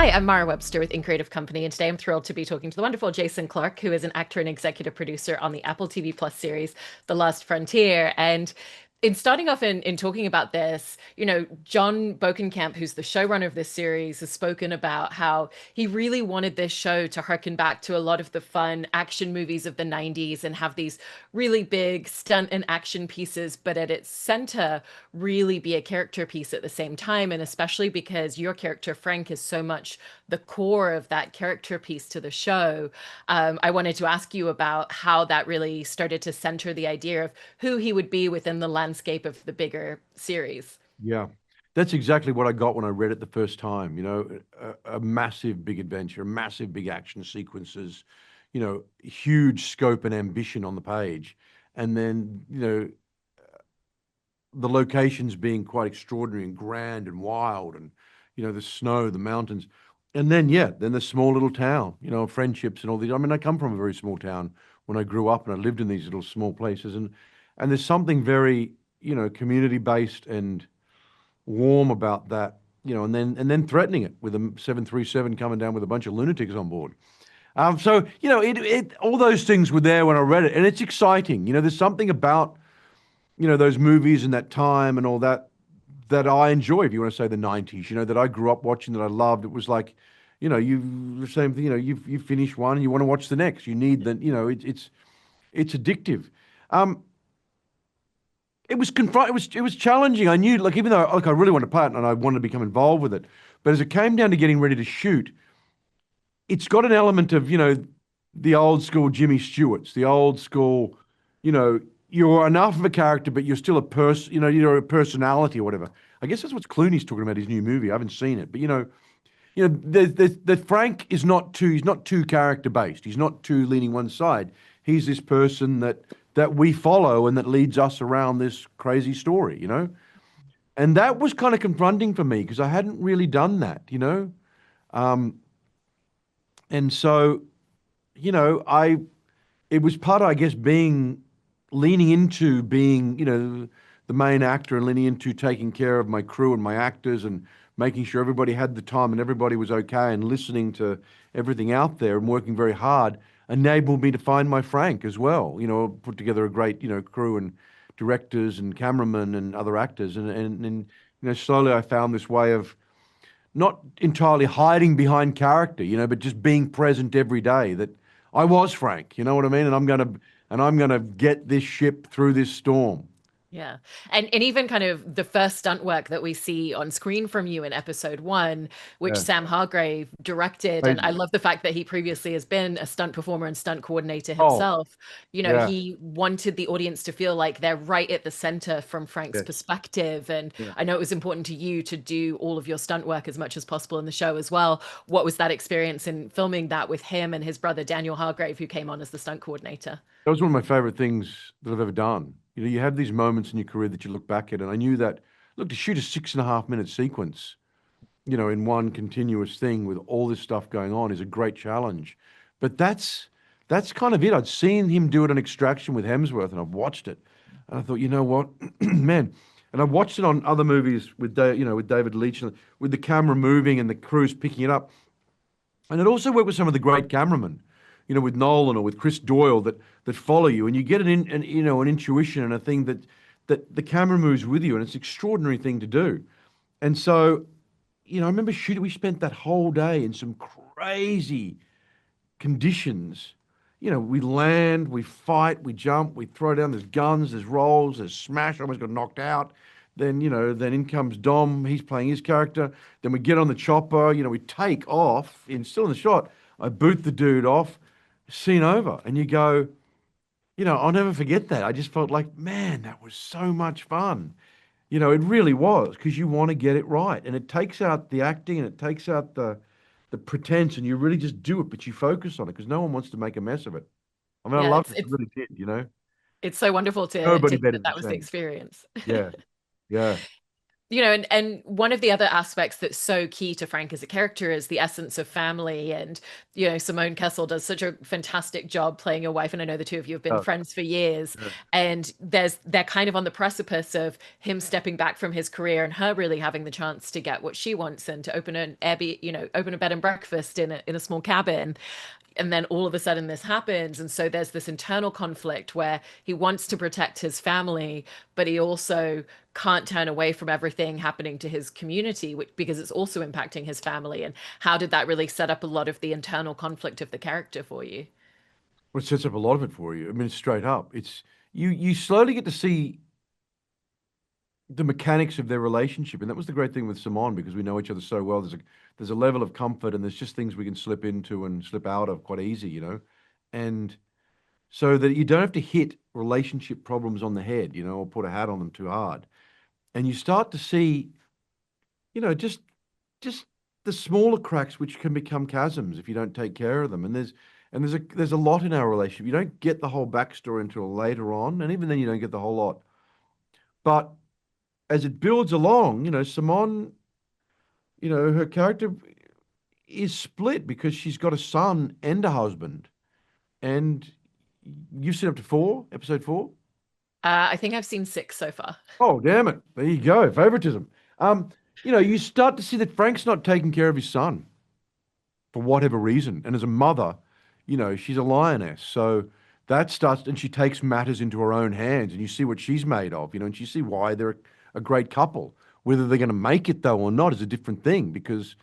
Hi, I'm Mara Webster with In Creative Company, and today I'm thrilled to be talking to the wonderful Jason Clarke, who is an actor and executive producer on the Apple TV Plus series, The Last Frontier. And in starting off in talking about this, John Bokenkamp, who's the showrunner of this series, has spoken about how he really wanted this show to harken back to a lot of the fun action movies of the 90s and have these really big stunt and action pieces, but at its center, really be a character piece at the same time. And especially because your character, Frank, is so much the core of that character piece to the show. I wanted to ask you about how that really started to center the idea of who he would be within the landscape of the bigger series. Yeah, that's exactly what I got when I read it the first time. A massive big adventure, massive big action sequences, huge scope and ambition on the page. And then, the locations being quite extraordinary and grand and wild and, the snow, the mountains. And then, yeah, then the small little town, friendships and all these. I mean, I come from a very small town when I grew up and I lived in these little small places. And there's something very, community based and warm about that, and then threatening it with a 737 coming down with a bunch of lunatics on board. So it all those things were there when I read it, and it's exciting. There's something about those movies and that time and all that that I enjoy. If you want to say the '90s, that I grew up watching, that I loved. It was like, you the same thing. You finish one and you want to watch the next. You need the, it's addictive. Um, it was challenging. I knew, like, even though, like, I really wanted to part and I wanted to become involved with it, but as it came down to getting ready to shoot, it's got an element of, the old school Jimmy Stewart's, the old school, you're enough of a character, but you're still a person, you're a personality or whatever. I guess that's what Clooney's talking about his new movie. I haven't seen it, but that Frank is not too, he's not too character based. He's not too leaning one side. He's this person that we follow and that leads us around this crazy story. And that was kind of confronting for me because I hadn't really done that. Um, and so, I it was part of, I guess, leaning into being, the main actor and leaning into taking care of my crew and my actors and making sure everybody had the time and everybody was okay and listening to everything out there and working very hard enabled me to find my Frank as well. Put together a great, crew and directors and cameramen and other actors. And slowly I found this way of not entirely hiding behind character, but just being present every day that I was Frank, you know what I mean? And I'm gonna get this ship through this storm. Yeah. And even kind of the first stunt work that we see on screen from you in episode one, which Yeah. Sam Hargrave directed. And I Amazing. love the fact that he previously has been a stunt performer and stunt coordinator Oh, himself. yeah. He wanted the audience to feel like they're right at the center from Frank's Yes. perspective. And Yeah. I know it was important to you to do all of your stunt work as much as possible in the show as well. What was that experience in filming that with him and his brother Daniel Hargrave, who came on as the stunt coordinator? That was one of my favorite things that I've ever done. You have these moments in your career that you look back at, and I knew that, look, to shoot a 6.5 minute sequence, in one continuous thing with all this stuff going on is a great challenge. But that's kind of it. I'd seen him do it on Extraction with Hemsworth, and I've watched it, and I thought, you know what, man. And I've watched it on other movies with, with David Leitch, and with the camera moving and the crews picking it up. And it also worked with some of the great cameramen, with Nolan or with Chris Doyle that follow you, and you get an intuition and a thing that the camera moves with you, and it's an extraordinary thing to do. And so, I remember shooting. We spent that whole day in some crazy conditions. We land, we fight, we jump, we throw down. There's guns, there's rolls, there's smash. I almost got knocked out. Then in comes Dom. He's playing his character. Then we get on the chopper. We take off. Still in the shot, I boot the dude off. Scene over, and you go. I'll never forget that. I just felt like, man, that was so much fun. It really was because you want to get it right, and it takes out the acting and it takes out the pretense, and you really just do it, but you focus on it because no one wants to make a mess of it. I mean, I Yeah, loved it's it. I it's really did. it's so wonderful to Nobody hear better that than that was the Sam. experience. Yeah, yeah, and one of the other aspects that's so key to Frank as a character is the essence of family. And, Simone Kessel does such a fantastic job playing your wife. And I know the two of you have been Oh, friends for years. yeah. And they're kind of on the precipice of him stepping back from his career and her really having the chance to get what she wants and to open an Airbnb, open a bed and breakfast in a small cabin. And then all of a sudden this happens, and so there's this internal conflict where he wants to protect his family, but he also can't turn away from everything happening to his community, because it's also impacting his family. And how did that really set up a lot of the internal conflict of the character for you? Well, it sets up a lot of it for you. I mean, straight up. It's you slowly get to see the mechanics of their relationship, and that was the great thing with Simone because we know each other so well. There's a level of comfort, and there's just things we can slip into and slip out of quite easy. And so that you don't have to hit relationship problems on the head, or put a hat on them too hard. And you start to see, just the smaller cracks which can become chasms if you don't take care of them. And there's a lot in our relationship. You don't get the whole backstory until later on, and even then you don't get the whole lot. But as it builds along, Simone, her character is split because she's got a son and a husband. And you've seen up to episode four? I think I've seen six so far. Oh, damn it. There you go. Favoritism. You start to see that Frank's not taking care of his son for whatever reason. And as a mother, she's a lioness. So that starts, and she takes matters into her own hands, and you see what she's made of, and you see why they're a great couple. Whether they're going to make it though or not is a different thing because,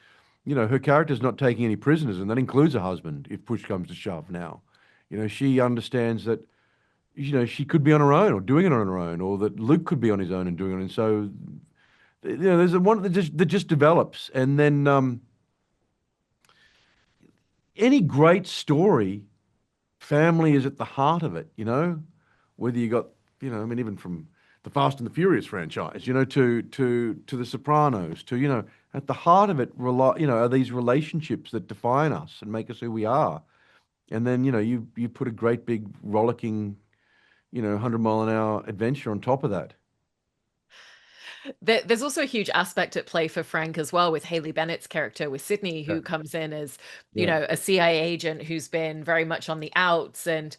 her character's not taking any prisoners, and that includes her husband if push comes to shove now. She understands that, she could be on her own or doing it on her own, or that Luke could be on his own and doing it. And so, there's a one that just develops. And then any great story, family is at the heart of it, whether you got, I mean, even from the Fast and the Furious franchise, to the Sopranos, to, at the heart of it, are these relationships that define us and make us who we are. And then, you put a great big rollicking, 100-mile-an-hour adventure on top of that. There's also a huge aspect at play for Frank as well with Haley Bennett's character with Sydney, Yeah. who comes in as, Yeah. a CIA agent who's been very much on the outs. And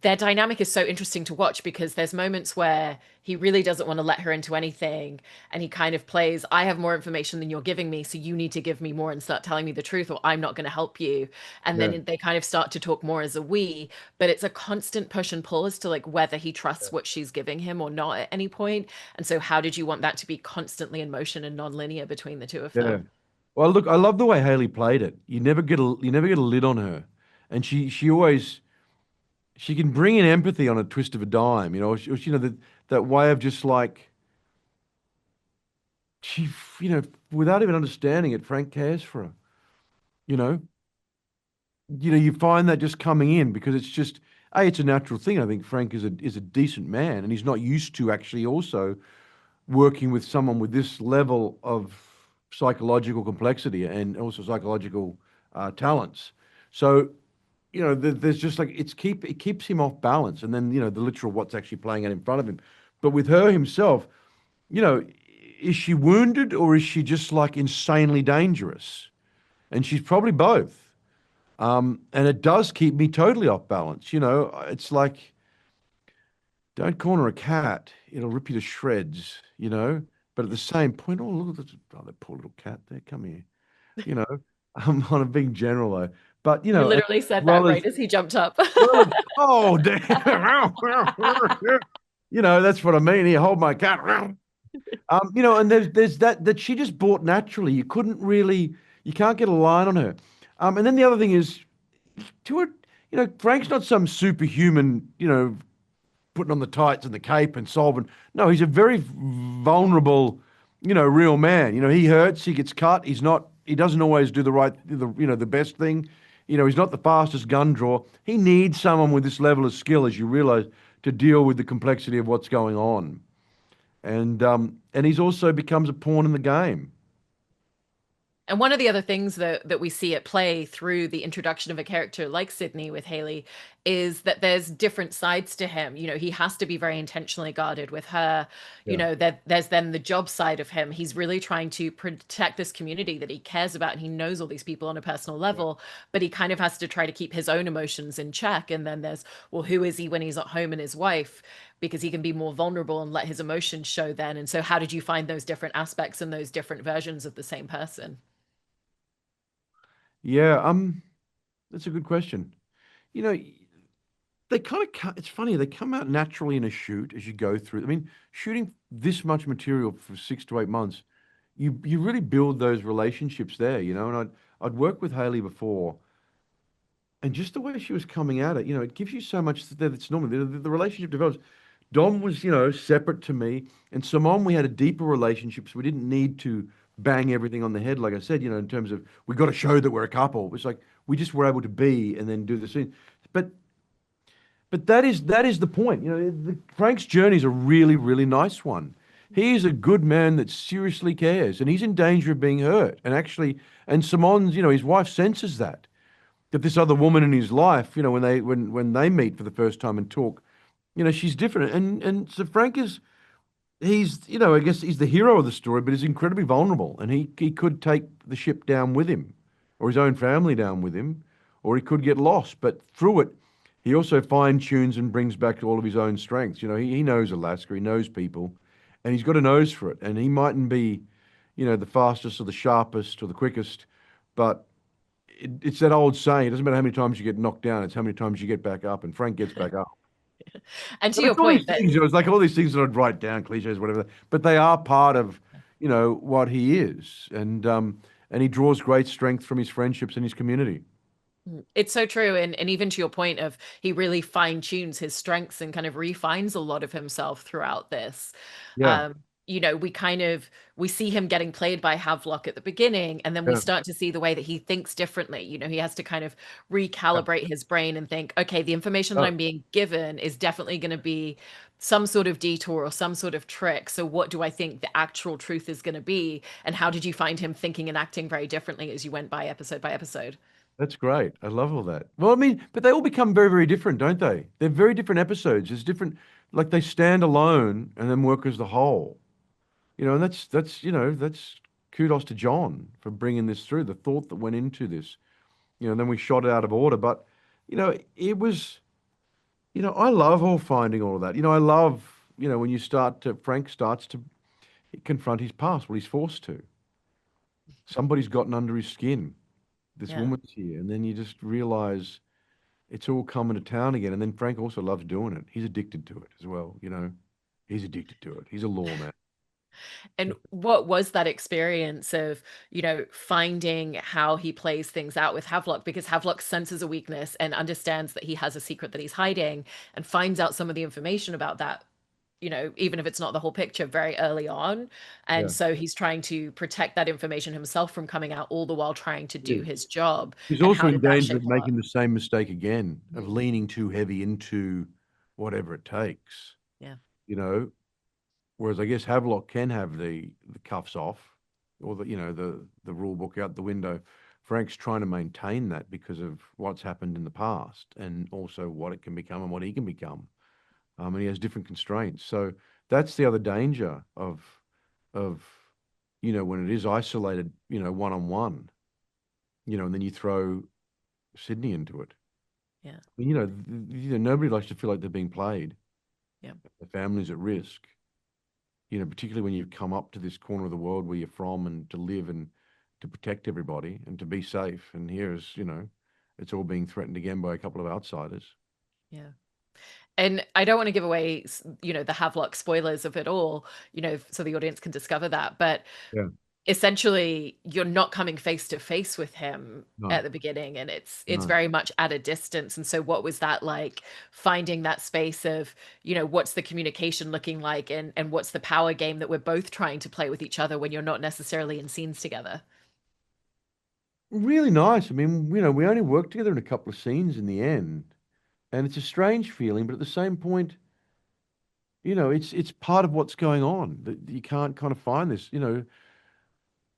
their dynamic is so interesting to watch because there's moments where he really doesn't want to let her into anything. And he kind of plays, I have more information than you're giving me, so you need to give me more and start telling me the truth, or I'm not going to help you. And Yeah. then they kind of start to talk more as a we, but it's a constant push and pull as to like whether he trusts what she's giving him or not at any point. And so how did you want that to be constantly in motion and non-linear between the two of Yeah. them? Well, look, I love the way Haley played it. You never get a lid on her, and she can bring in empathy on a twist of a dime. That way of just like she, without even understanding it, Frank cares for her. You know, you find that just coming in because it's a natural thing. I think Frank is a decent man, and he's not used to actually also working with someone with this level of psychological complexity and also psychological talents. So, there's just like it keeps him off balance, and then the literal what's actually playing out in front of him. But with her himself, you know, is she wounded or is she just like insanely dangerous? And she's probably both. And it does keep me totally off balance. It's like don't corner a cat; it'll rip you to shreds. But at the same point, oh look at that poor little cat there. Come here. You know, I'm on a big general though. But You as literally said that well as right as he jumped up. well as oh damn, that's what I mean. Here, hold my cat. And there's that she just bought naturally. You can't get a line on her. And then the other thing is, to it, Frank's not some superhuman, putting on the tights and the cape and solving. No, he's a very vulnerable, real man. He hurts, he gets cut. He doesn't always do the best thing. He's not the fastest gun drawer. He needs someone with this level of skill, as you realize, to deal with the complexity of what's going on. And he's also becomes a pawn in the game. And one of the other things that we see at play through the introduction of a character like Sydney with Haley is that there's different sides to him. He has to be very intentionally guarded with her. Yeah. There's then the job side of him. He's really trying to protect this community that he cares about, and he knows all these people on a personal Yeah. level, but he kind of has to try to keep his own emotions in check. And then there's, well, who is he when he's at home and his wife? Because he can be more vulnerable and let his emotions show then. And so, how did you find those different aspects and those different versions of the same person? Yeah, that's a good question. You know, they kind of it's funny, they come out naturally in a shoot as you go through. I mean, shooting this much material for 6 to 8 months, you really build those relationships there, and I'd worked with Haley before, and just the way she was coming at it, it gives you so much that's normal. The relationship develops. Dom was, separate to me, and Simone, we had a deeper relationship, so we didn't need to bang everything on the head, like I said, in terms of we got to show that we're a couple. It's like we just were able to be and then do the scene. But that is the point. Frank's journey is a really, really nice one. He is a good man that seriously cares, and he's in danger of being hurt. And Simone's, his wife senses that this other woman in his life, when they meet for the first time and talk, she's different. And so Frank is he's I guess he's the hero of the story, but he's incredibly vulnerable, and he could take the ship down with him, or his own family down with him, or he could get lost. But through it, he also fine tunes and brings back all of his own strengths. He knows Alaska, he knows people, and he's got a nose for it. And he mightn't be, the fastest or the sharpest or the quickest, but it's that old saying: it doesn't matter how many times you get knocked down; it's how many times you get back up. And Frank gets back up. And to And your it's all these point that things, it's like all these things that I'd write down, cliches, whatever, but they are part of, what he is. And he draws great strength from his friendships and his community. it's so true. And even to your point of he really fine tunes his strengths and kind of refines a lot of himself throughout this. Yeah, Um, we see him getting played by Havelock at the beginning, and then we yeah, start to see the way that he thinks differently. He has to kind of yeah. recalibrate his brain and think, okay, the information that Oh, I'm being given is definitely going to be some sort of detour or some sort of trick. So what do I think the actual truth is going to be? And how did you find him thinking and acting very differently as you went by episode by episode? that's great. I love all that. Well, I mean, but they all become very, very different, don't they? They're very different episodes. There's different, like they stand alone and then work as the whole. And that's kudos to John for bringing this through, the thought that went into this. And then we shot it out of order, but it was. I love all finding all of that. I love, when Frank starts to confront his past, well, he's forced to. Somebody's gotten under his skin. This Yeah. woman's here. And then you just realize it's all coming to town again. And then Frank also loves doing it. He's addicted to it as well. He's addicted to it. He's a lawman. And what was that experience of, finding how he plays things out with Havelock? Because Havelock senses a weakness and understands that he has a secret that he's hiding and finds out some of the information about that, even if it's not the whole picture very early on. And Yeah. so he's trying to protect that information himself from coming out, all the while trying to He do is. his job. He's And also how in did that danger shape of a lot? making the same mistake again, of Mhm. leaning too heavy into whatever it takes, Yeah. you know, Whereas I guess Havelock can have the cuffs off, or the rule book out the window. Frank's trying to maintain that because of what's happened in the past, and also what it can become and what he can become. And he has different constraints. So that's the other danger of when it is isolated, one on one, and then you throw Sydney into it. Yeah. Nobody likes to feel like they're being played. Yeah. The family's at risk. Particularly when you've come up to this corner of the world where you're from and to live and to protect everybody and to be safe. And here is, it's all being threatened again by a couple of outsiders. Yeah. And I don't want to give away, the Havelock spoilers of it all, so the audience can discover that. But Yeah. essentially, you're not coming face to face with him No, at the beginning, and it's no. very much at a distance. And so, what was that like? Finding that space of, what's the communication looking like, and what's the power game that we're both trying to play with each other when you're not necessarily in scenes together. Really nice. I mean, we only worked together in a couple of scenes in the end. And it's a strange feeling, but at the same point, it's part of what's going on. That you can't kind of find this.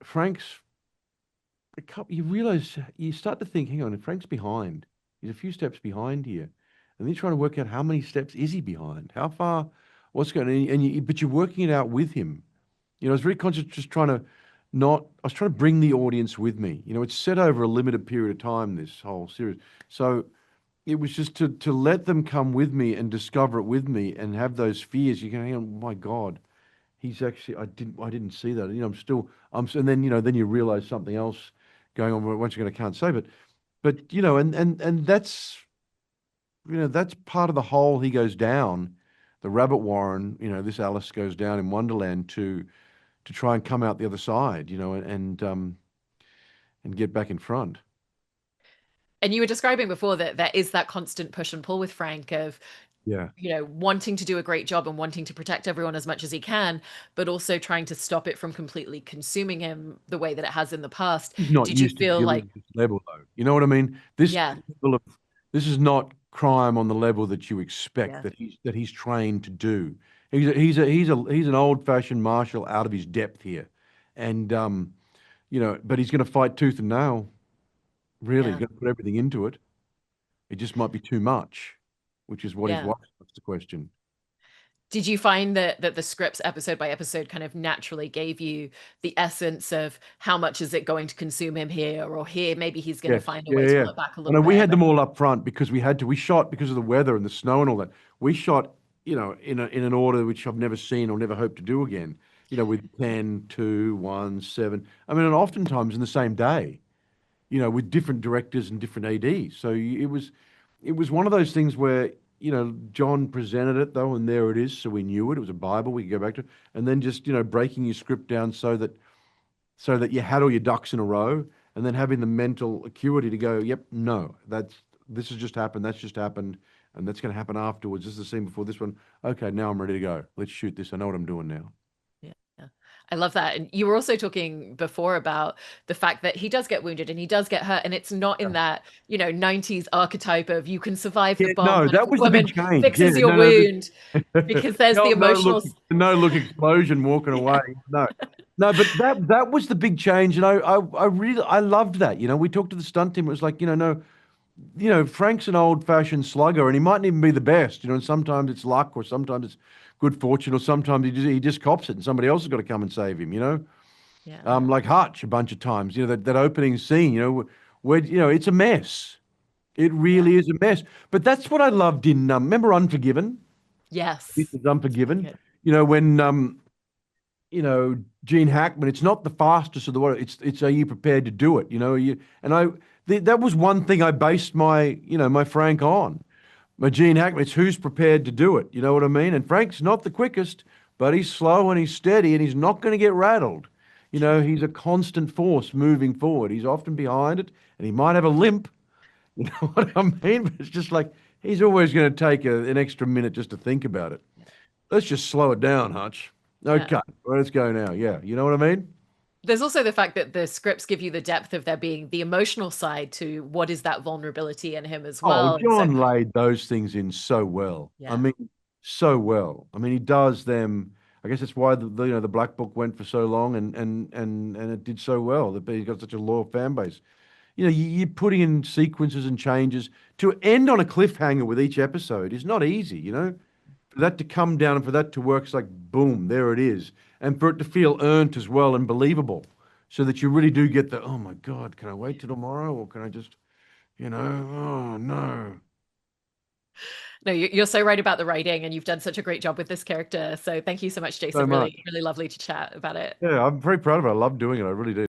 Frank's you realize you start to think, hang on, Frank's behind. He's a few steps behind here. and then you're trying to work out how many steps is he behind, how far, what's going on, and but you're working it out with him. I was very conscious, just trying to not. I was trying to bring the audience with me. It's set over a limited period of time. This whole series, so it was just to let them come with me and discover it with me and have those fears. You can, oh my God, he's actually. I didn't see that. I'm still. And then then you realize something else going on. Once again, I can't say, but and that's part of the hole he goes down, the rabbit warren. This Alice goes down in Wonderland to try and come out the other side. And get back in front. And you were describing before that there is that constant push and pull with Frank of, Yeah. wanting to do a great job and wanting to protect everyone as much as he can, but also trying to stop it from completely consuming him the way that it has in the past. He's not Did you used to feel dealing like, with this level, though. You know what I mean? yeah, This is not crime on the level that you expect yeah, that he's trained to do. He's an old-fashioned marshal out of his depth here, and but he's going to fight tooth and nail. Really, he's yeah, going to put everything into it. It just might be too much, which is what his yeah. wife wants to question. Did you find that the scripts episode by episode kind of naturally gave you the essence of how much is it going to consume him here, or here maybe he's going to Yes, find a yeah, way yeah, to yeah. pull it back a I little know we bit? had them all up front because we had to. We shot because of the weather and the snow and all that. We shot, in an order which I've never seen or never hope to do again. With 10, 2, 1, 7. I mean, and oftentimes in the same day. With different directors and different ADs. So it was one of those things where John presented it though, and there it is. So we knew it. It was a Bible we could go back to, and then just breaking your script down so that you had all your ducks in a row, and then having the mental acuity to go, yep, no, this has just happened, that's just happened, and that's going to happen afterwards. This is the scene before this one. Okay, now I'm ready to go. Let's shoot this. I know what I'm doing now. Yeah, yeah. I love that. And you were also talking before about the fact that he does get wounded and he does get hurt, and it's not in that, 90s archetype of you can survive the Yeah, bomb no, kind of that was the big woman change. Yeah, fixes your no, no, wound, because there's the the old emotional. no look explosion walking away. Yeah, No, no, but that was the big change, and I really I loved that. We talked to the stunt team. It was like, no, Frank's an old-fashioned slugger, and he mightn't even be the best. And sometimes it's luck, or sometimes it's good fortune, or sometimes he just cops it, and somebody else has got to come and save him. yeah, Like Hutch a bunch of times. That opening scene. Where it's a mess. It yeah. really is a mess. But that's what I loved in remember Unforgiven? This Yes. is So Unforgiven. good. When Gene Hackman, it's not the fastest of the world. It's are you prepared to do it? That was one thing I based my Frank on. My Gene Hackman, it's who's prepared to do it. You know what I mean? And Frank's not the quickest, but he's slow and he's steady and he's not going to get rattled. He's a constant force moving forward. He's often behind it and he might have a limp. You know what I mean? But it's just like he's always going to take an extra minute just to think about it. Let's just slow it down, Hutch. Yeah. Okay, well, let's go now. Yeah, you know what I mean? There's also the fact that the scripts give you the depth of there being the emotional side to what is that vulnerability in him as Oh, well. And so, John laid those things in so well. I yeah, mean, so well. I mean, he does them. I guess that's why the Black Book went for so long and it did so well. That he's got such a loyal fan base. You're putting in sequences and changes to end on a cliffhanger with each episode is not easy. For that to come down and for that to work, it's like boom, there it is, and for it to feel earned as well and believable, so that you really do get the, oh my God, can I wait till tomorrow, or can I just, oh no. no, you're so right about the writing, and you've done such a great job with this character. So thank you so much, So Jason. much. Really, really lovely to chat about it. Yeah, I'm very proud of it. I love doing it. I really do.